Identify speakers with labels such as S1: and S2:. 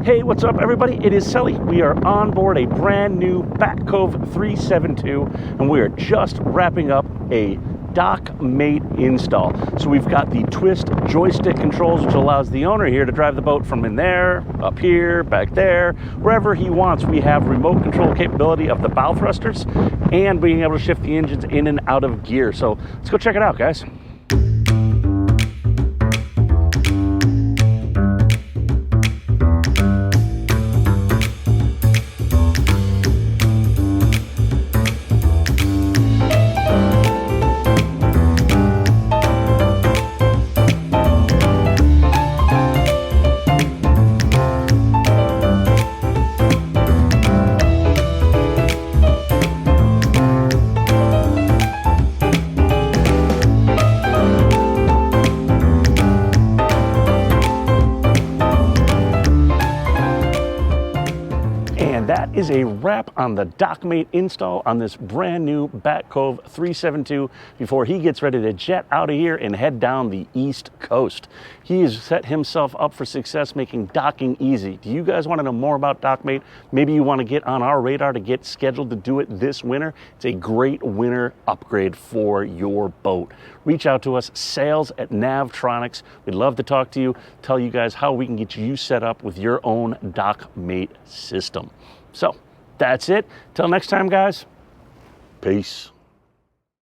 S1: Hey, what's up everybody? It is Sully. We are on board a brand new Backcove 372 and we are just wrapping up a Dockmate install. So we've got the twist joystick controls, which allows the owner here to drive the boat from in there, up here, back there, wherever he wants. We have remote control capability of the bow thrusters and being able to shift the engines in and out of gear. So let's go check it out, guys. That is a wrap on the Dockmate install on this brand new Backcove 372 before he gets ready to jet out of here and head down the East Coast. He has set himself up for success making docking easy. Do you guys want to know more about Dockmate? Maybe you want to get on our radar to get scheduled to do it this winter. It's a great winter upgrade for your boat. Reach out to us, sales@Navtronics. We'd love to talk to you, tell you guys how we can get you set up with your own Dockmate system. So that's it. Till next time, guys. Peace.